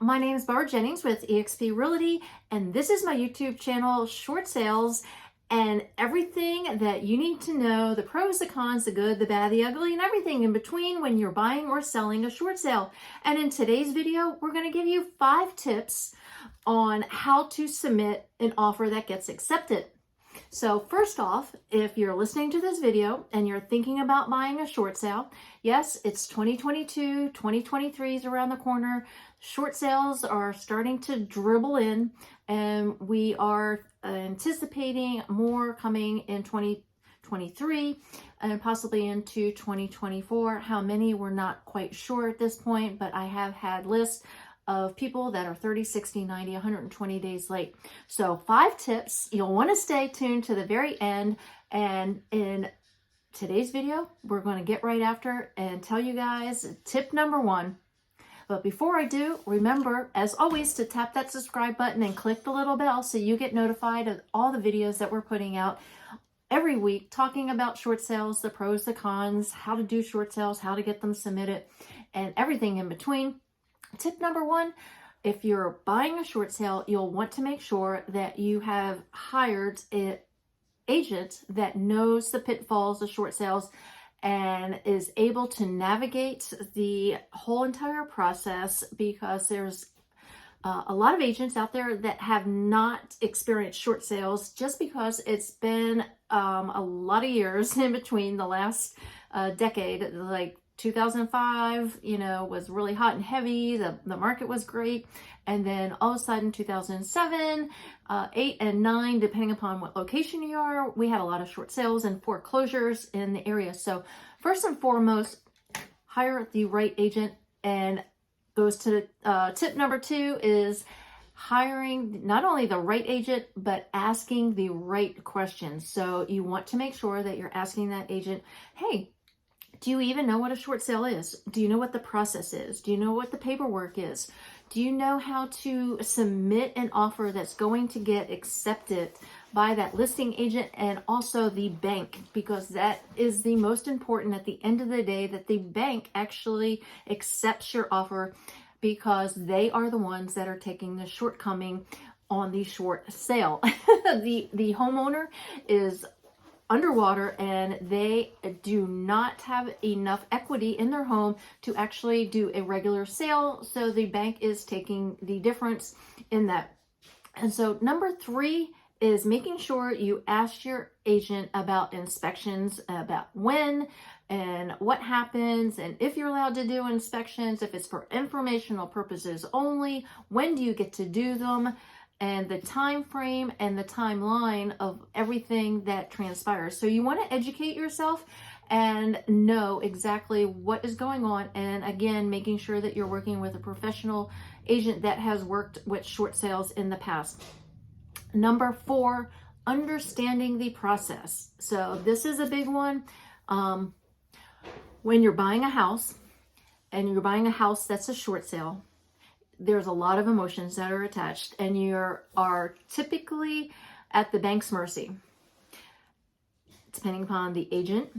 my name is Jennings with eXp Realty, and this is my YouTube channel, Short Sales, and everything that you need to know, the pros, the cons, the good, the bad, the ugly, and everything in between when you're buying or selling a short sale. And in today's video, we're going to give you 5 tips on how to submit an offer that gets accepted. So first off, if you're listening to this video and you're thinking about buying a short sale, yes, it's 2022, 2023 is around the corner. Short sales are starting to dribble in, and we are anticipating more coming in 2023 and possibly into 2024. How many, we're not quite sure at this point, but I have had lists of people that are 30, 60, 90, 120 days late. So 5 tips. You'll want to stay tuned to the very end. And in today's video, we're going to get right after and tell you guys tip number 1. But before I do, remember, as always, to tap that subscribe button and click the little bell so you get notified of all the videos that we're putting out every week, talking about short sales, the pros, the cons, how to do short sales, how to get them submitted, and everything in between. Tip number 1, if you're buying a short sale, you'll want to make sure that you have hired an agent that knows the pitfalls of short sales and is able to navigate the whole entire process, because there's a lot of agents out there that have not experienced short sales just because it's been a lot of years in between. The last decade, like 2005, was really hot and heavy. The market was great. And then all of a sudden, 2007, 8 and 9, depending upon what location you are, we had a lot of short sales and foreclosures in the area. So first and foremost, hire the right agent. And goes to tip number 2 is hiring not only the right agent, but asking the right questions. So you want to make sure that you're asking that agent, hey, do you even know what a short sale is? Do you know what the process is? Do you know what the paperwork is? Do you know how to submit an offer that's going to get accepted by that listing agent and also the bank? Because that is the most important at the end of the day, that the bank actually accepts your offer, because they are the ones that are taking the shortcoming on the short sale. The homeowner is underwater and they do not have enough equity in their home to actually do a regular sale. So the bank is taking the difference in that. And so number 3 is making sure you ask your agent about inspections, about when and what happens, and if you're allowed to do inspections, if it's for informational purposes only, when do you get to do them, and the time frame and the timeline of everything that transpires. So you want to educate yourself and know exactly what is going on. And again, making sure that you're working with a professional agent that has worked with short sales in the past. Number 4, understanding the process. So this is a big one. When you're buying a house and you're buying a house that's a short sale, there's a lot of emotions that are attached, and you are typically at the bank's mercy, depending upon the agent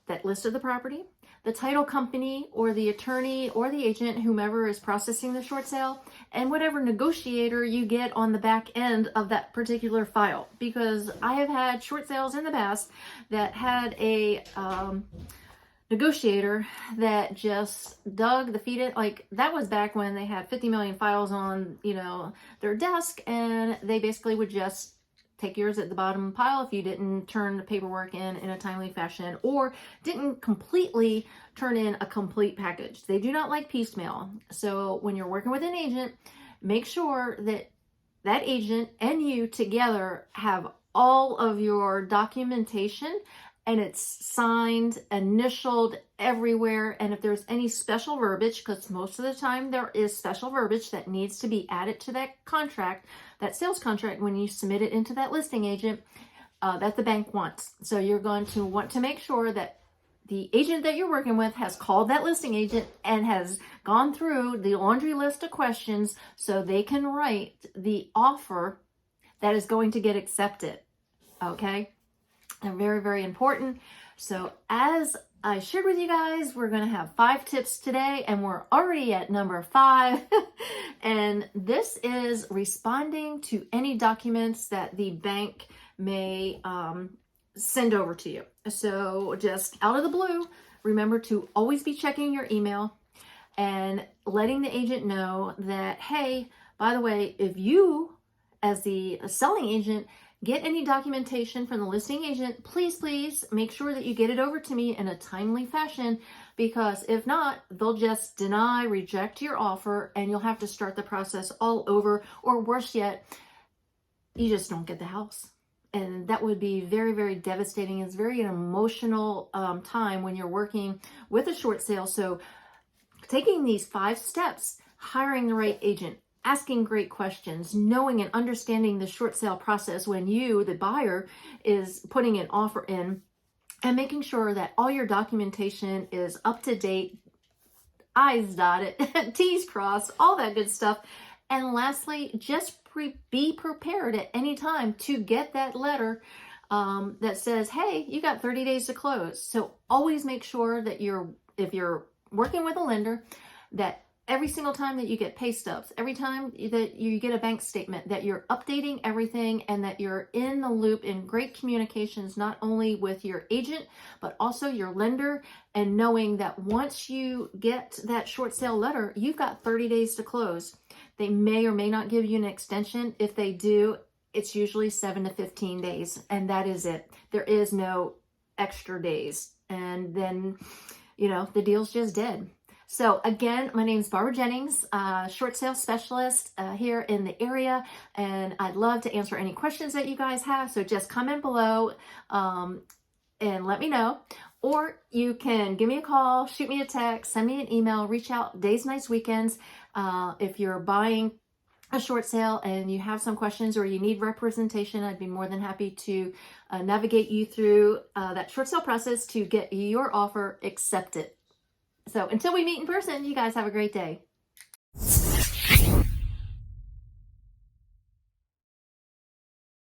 that listed the property, the title company, or the attorney, or the agent, whomever is processing the short sale, and whatever negotiator you get on the back end of that particular file. Because I have had short sales in the past that had a negotiator that just dug the feet in. Like, that was back when they had 50 million files on their desk, and they basically would just take yours at the bottom pile if you didn't turn the paperwork in a timely fashion, or didn't completely turn in a complete package. They do not like piecemeal. So when you're working with an agent, make sure that that agent and you together have all of your documentation, and it's signed, initialed everywhere. And if there's any special verbiage, because most of the time there is special verbiage that needs to be added to that contract, that sales contract, when you submit it into that listing agent, that the bank wants. So you're going to want to make sure that the agent that you're working with has called that listing agent and has gone through the laundry list of questions so they can write the offer that is going to get accepted. Okay? They're very, very important. So as I shared with you guys. We're going to have 5 tips today, and we're already at number 5. And this is responding to any documents that the bank may send over to you. So just out of the blue, remember to always be checking your email and letting the agent know that, hey, by the way, if you, as the selling agent, get any documentation from the listing agent, please make sure that you get it over to me in a timely fashion, because if not, they'll just deny, reject your offer, and you'll have to start the process all over, or worse yet, you just don't get the house. And that would be very devastating. It's very an emotional time when you're working with a short sale. So taking these 5 steps, hiring the right agent, asking great questions, knowing and understanding the short sale process when you, the buyer, is putting an offer in, and making sure that all your documentation is up to date, I's dotted, T's crossed, all that good stuff. And lastly, just be prepared at any time to get that letter that says, hey, you got 30 days to close. So always make sure that if you're working with a lender, that every single time that you get pay stubs, every time that you get a bank statement, that you're updating everything and that you're in the loop, in great communications, not only with your agent, but also your lender, and knowing that once you get that short sale letter, you've got 30 days to close. They may or may not give you an extension. If they do, it's usually 7 to 15 days, and that is it. There is no extra days. And then, the deal's just dead. So again, my name is Barbara Jennings, short sale specialist here in the area, and I'd love to answer any questions that you guys have. So just comment below and let me know. Or you can give me a call, shoot me a text, send me an email, reach out days, nights, weekends. If you're buying a short sale and you have some questions or you need representation, I'd be more than happy to navigate you through that short sale process to get your offer accepted. So until we meet in person, you guys have a great day.